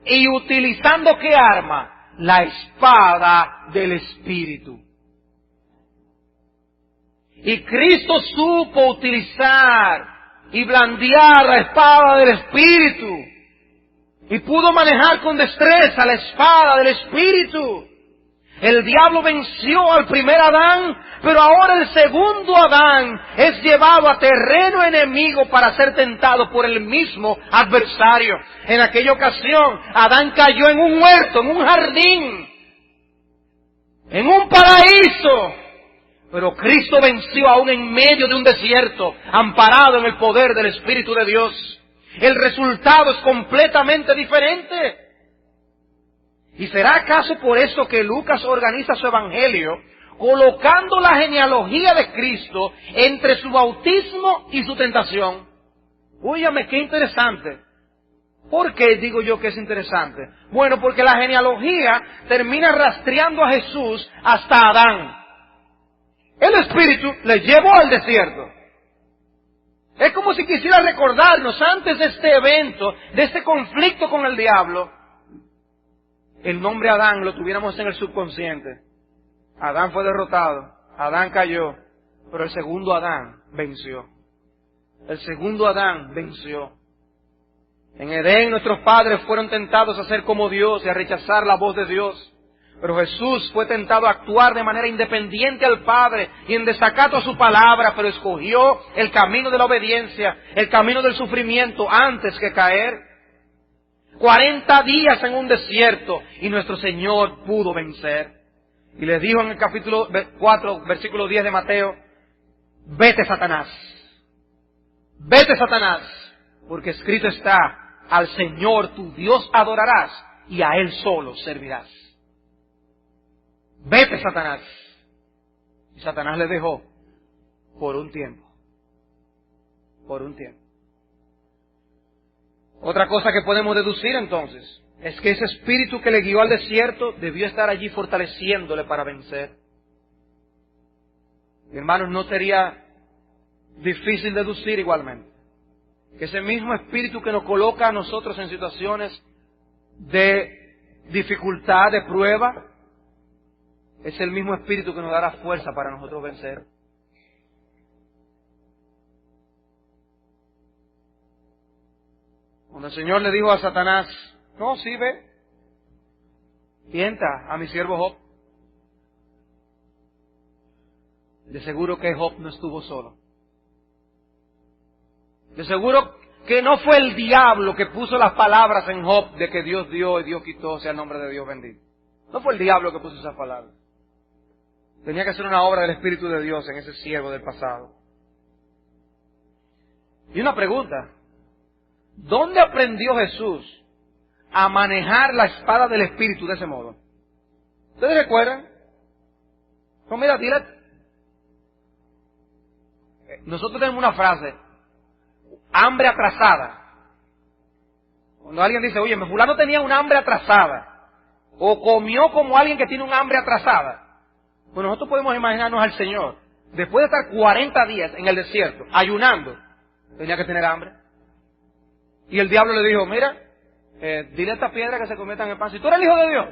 Y utilizando ¿qué arma? La espada del Espíritu. Y Cristo supo utilizar y blandear la espada del Espíritu. Y pudo manejar con destreza la espada del Espíritu. El diablo venció al primer Adán, pero ahora el segundo Adán es llevado a terreno enemigo para ser tentado por el mismo adversario. En aquella ocasión, Adán cayó en un huerto, en un jardín, en un paraíso. Pero Cristo venció aún en medio de un desierto, amparado en el poder del Espíritu de Dios. El resultado es completamente diferente. ¿Y será acaso por eso que Lucas organiza su evangelio, colocando la genealogía de Cristo entre su bautismo y su tentación? Óyame, qué interesante. ¿Por qué digo yo que es interesante? Bueno, porque la genealogía termina rastreando a Jesús hasta Adán. El Espíritu le llevó al desierto. Es como si quisiera recordarnos, antes de este evento, de este conflicto con el diablo, el nombre Adán lo tuviéramos en el subconsciente. Adán fue derrotado, Adán cayó, pero el segundo Adán venció. El segundo Adán venció. En Edén nuestros padres fueron tentados a ser como Dios y a rechazar la voz de Dios. Pero Jesús fue tentado a actuar de manera independiente al Padre y en desacato a su palabra, pero escogió el camino de la obediencia, el camino del sufrimiento antes que caer. 40 días en un desierto y nuestro Señor pudo vencer. Y les dijo en el capítulo 4, versículo 10 de Mateo: vete Satanás, porque escrito está, al Señor tu Dios adorarás y a Él solo servirás. Vete Satanás. Y Satanás le dejó por un tiempo. Por un tiempo. Otra cosa que podemos deducir entonces es que ese espíritu que le guió al desierto debió estar allí fortaleciéndole para vencer. Hermanos, no sería difícil deducir igualmente que ese mismo espíritu que nos coloca a nosotros en situaciones de dificultad, de prueba, es el mismo espíritu que nos dará fuerza para nosotros vencer. Cuando el Señor le dijo a Satanás: no, sí, ve, tienta a mi siervo Job. De seguro que Job no estuvo solo. De seguro que no fue el diablo que puso las palabras en Job de que Dios dio y Dios quitó, sea el nombre de Dios bendito. No fue el diablo que puso esas palabras. Tenía que ser una obra del Espíritu de Dios en ese siervo del pasado. Y una pregunta: ¿dónde aprendió Jesús a manejar la espada del Espíritu de ese modo? ¿Ustedes recuerdan? No, mira, dile. Nosotros tenemos una frase: hambre atrasada. Cuando alguien dice: oye, fulano tenía una hambre atrasada, o comió como alguien que tiene un hambre atrasada. Pues nosotros podemos imaginarnos al Señor, después de estar 40 días en el desierto, ayunando, tenía que tener hambre. Y el diablo le dijo: mira, dile a esta piedra que se convierta en el pan. Si tú eres el Hijo de Dios,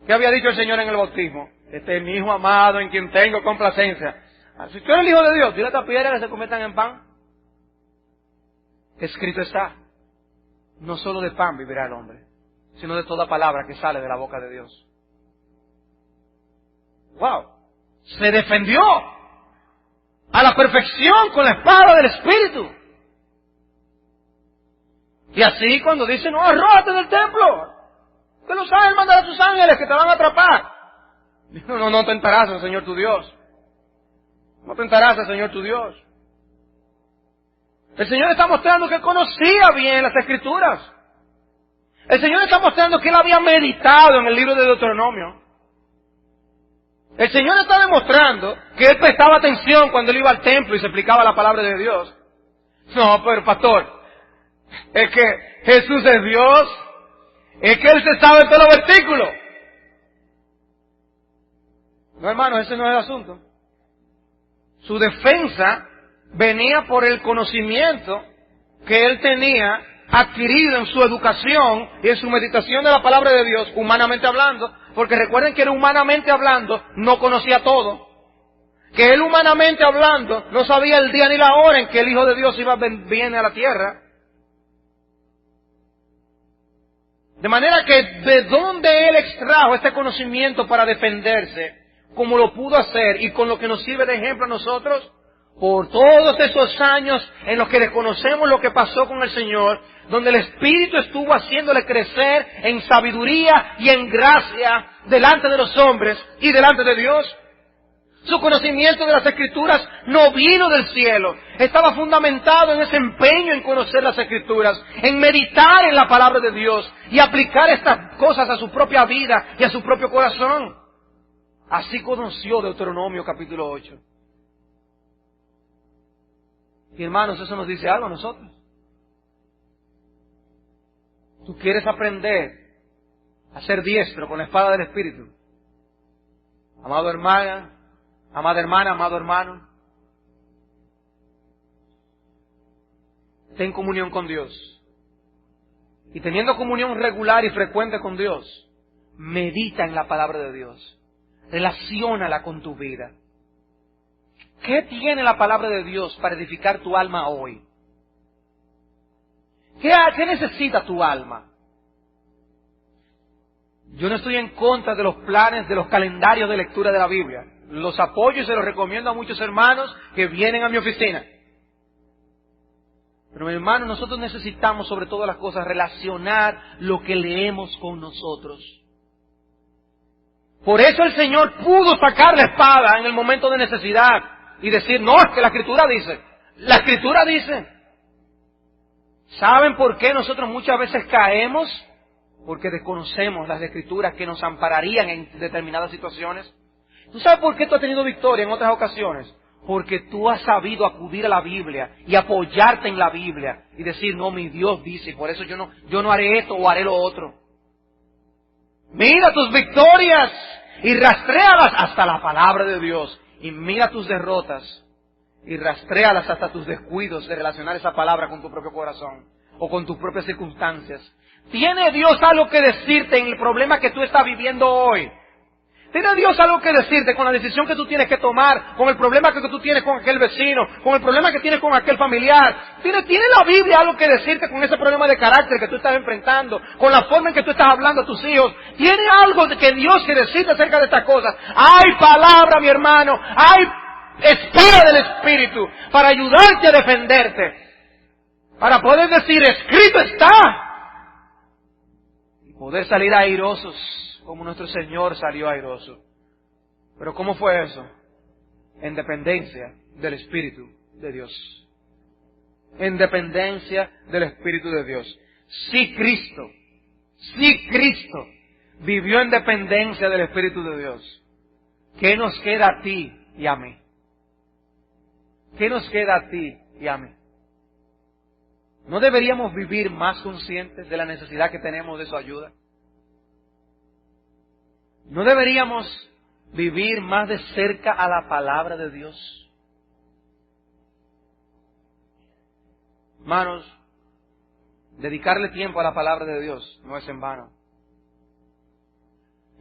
¿qué había dicho el Señor en el bautismo? Este es mi Hijo amado en quien tengo complacencia. Si tú eres el Hijo de Dios, dile a esta piedra que se convierta en pan. Escrito está: no solo de pan vivirá el hombre, sino de toda palabra que sale de la boca de Dios. ¡Wow! Se defendió a la perfección con la espada del Espíritu. Y así cuando dice, no, arrójate del templo, que los ángeles mandan a tus ángeles que te van a atrapar. No tentarás al Señor tu Dios. No tentarás al Señor tu Dios. El Señor está mostrando que conocía bien las Escrituras. El Señor está mostrando que Él había meditado en el libro de Deuteronomio. El Señor está demostrando que Él prestaba atención cuando Él iba al templo y se explicaba la palabra de Dios. No, pero pastor, es que Jesús es Dios, es que Él se sabe todos los versículos. No, hermano, ese no es el asunto. Su defensa venía por el conocimiento que Él tenía adquirido en su educación y en su meditación de la palabra de Dios, humanamente hablando, porque recuerden que Él humanamente hablando no conocía todo, que Él humanamente hablando no sabía el día ni la hora en que el Hijo de Dios viene a la tierra. De manera que de dónde Él extrajo este conocimiento para defenderse, como lo pudo hacer y con lo que nos sirve de ejemplo a nosotros, por todos esos años en los que desconocemos lo que pasó con el Señor, donde el Espíritu estuvo haciéndole crecer en sabiduría y en gracia delante de los hombres y delante de Dios. Su conocimiento de las Escrituras no vino del cielo, estaba fundamentado en ese empeño en conocer las Escrituras, en meditar en la palabra de Dios y aplicar estas cosas a su propia vida y a su propio corazón. Así conoció Deuteronomio capítulo 8. Y hermanos, eso nos dice algo a nosotros. ¿Tú quieres aprender a ser diestro con la espada del Espíritu? Amado hermana, amada hermana, amado hermano, ten comunión con Dios. Y teniendo comunión regular y frecuente con Dios, medita en la palabra de Dios. Relaciónala con tu vida. ¿Qué tiene la palabra de Dios para edificar tu alma hoy? ¿Qué necesita tu alma? Yo no estoy en contra de los planes, de los calendarios de lectura de la Biblia. Los apoyo y se los recomiendo a muchos hermanos que vienen a mi oficina. Pero mi hermano, nosotros necesitamos sobre todas las cosas relacionar lo que leemos con nosotros. Por eso el Señor pudo sacar la espada en el momento de necesidad y decir, no, es que la Escritura dice. La Escritura dice. ¿Saben por qué nosotros muchas veces caemos? Porque desconocemos las Escrituras que nos ampararían en determinadas situaciones. ¿Tú sabes por qué tú has tenido victoria en otras ocasiones? Porque tú has sabido acudir a la Biblia y apoyarte en la Biblia y decir, no, mi Dios dice, y por eso yo no haré esto o haré lo otro. Mira tus victorias y rastréalas hasta la palabra de Dios. Y mira tus derrotas y rastréalas hasta tus descuidos de relacionar esa palabra con tu propio corazón o con tus propias circunstancias. ¿Tiene Dios algo que decirte en el problema que tú estás viviendo hoy? ¿Tiene Dios algo que decirte con la decisión que tú tienes que tomar, con el problema que tú tienes con aquel vecino, con el problema que tienes con aquel familiar? ¿Tiene la Biblia algo que decirte con ese problema de carácter que tú estás enfrentando, con la forma en que tú estás hablando a tus hijos? ¿Tiene algo que Dios que decirte acerca de estas cosas? Hay palabra, mi hermano, hay espada del Espíritu para ayudarte a defenderte, para poder decir, escrito está, y poder salir airosos, como nuestro Señor salió airoso. Pero ¿cómo fue eso? En dependencia del Espíritu de Dios. En dependencia del Espíritu de Dios. Si Cristo vivió en dependencia del Espíritu de Dios, ¿qué nos queda a ti y a mí? ¿Qué nos queda a ti y a mí? ¿No deberíamos vivir más conscientes de la necesidad que tenemos de su ayuda? ¿No deberíamos vivir más de cerca a la palabra de Dios? Hermanos, dedicarle tiempo a la palabra de Dios no es en vano.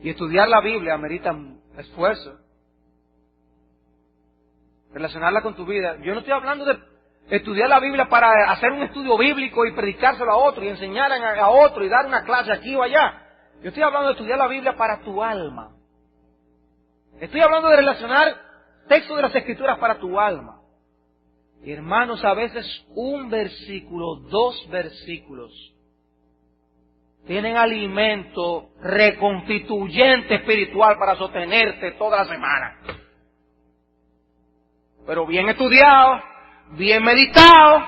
Y estudiar la Biblia amerita esfuerzo. Relacionarla con tu vida. Yo no estoy hablando estudiar la Biblia para hacer un estudio bíblico y predicárselo a otro y enseñar a otro y dar una clase aquí o allá. Yo estoy hablando de estudiar la Biblia para tu alma. Estoy hablando de relacionar textos de las Escrituras para tu alma. Y hermanos, a veces un versículo, 2 versículos, tienen alimento reconstituyente espiritual para sostenerte toda la semana. Pero bien estudiado, bien meditado.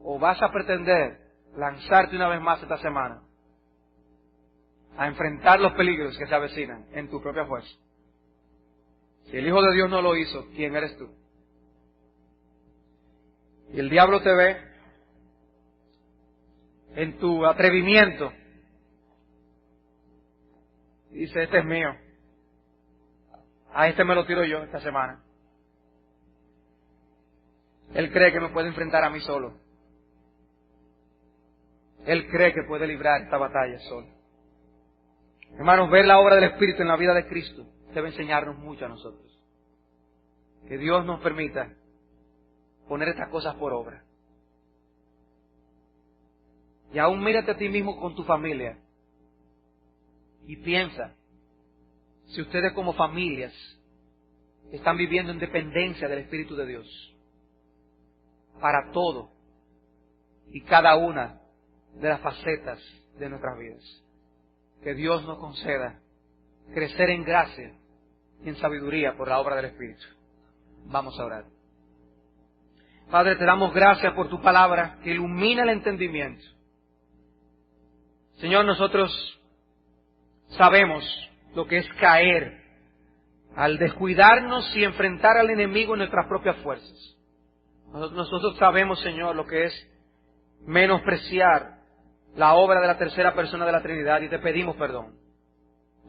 ¿O vas a pretender lanzarte una vez más esta semana a enfrentar los peligros que se avecinan en tu propia fuerza? Si el Hijo de Dios no lo hizo, ¿quién eres tú? Y el diablo te ve en tu atrevimiento y dice, este es mío. A este me lo tiro yo esta semana. Él cree que me puede enfrentar a mí solo. Él cree que puede librar esta batalla solo. Hermanos, ver la obra del Espíritu en la vida de Cristo debe enseñarnos mucho a nosotros. Que Dios nos permita poner estas cosas por obra. Y aún mírate a ti mismo con tu familia y piensa si ustedes como familias están viviendo en dependencia del Espíritu de Dios para todo y cada una de las facetas de nuestras vidas. Que Dios nos conceda crecer en gracia y en sabiduría por la obra del Espíritu. Vamos a orar. Padre, te damos gracias por tu palabra que ilumina el entendimiento. Señor, nosotros sabemos lo que es caer al descuidarnos y enfrentar al enemigo en nuestras propias fuerzas. Nosotros sabemos, Señor, lo que es menospreciar la obra de la tercera persona de la Trinidad y te pedimos perdón.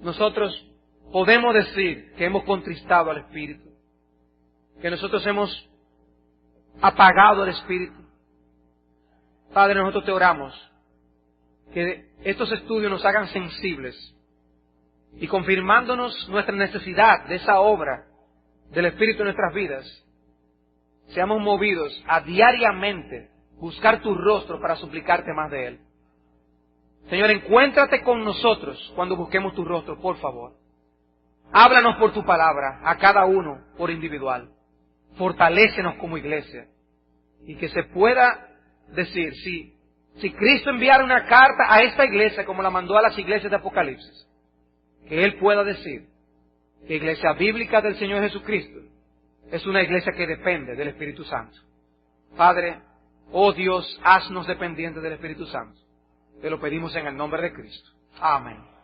Nosotros podemos decir que hemos contristado al Espíritu, que nosotros hemos apagado al Espíritu. Padre, nosotros te oramos que estos estudios nos hagan sensibles y confirmándonos nuestra necesidad de esa obra del Espíritu en nuestras vidas, seamos movidos a diariamente buscar tu rostro para suplicarte más de Él. Señor, encuéntrate con nosotros cuando busquemos tu rostro, por favor. Háblanos por tu palabra, a cada uno por individual. Fortalécenos como iglesia. Y que se pueda decir, si Cristo enviara una carta a esta iglesia como la mandó a las iglesias de Apocalipsis, que Él pueda decir que Iglesia Bíblica del Señor Jesucristo es una iglesia que depende del Espíritu Santo. Padre, oh Dios, haznos dependientes del Espíritu Santo. Te lo pedimos en el nombre de Cristo. Amén.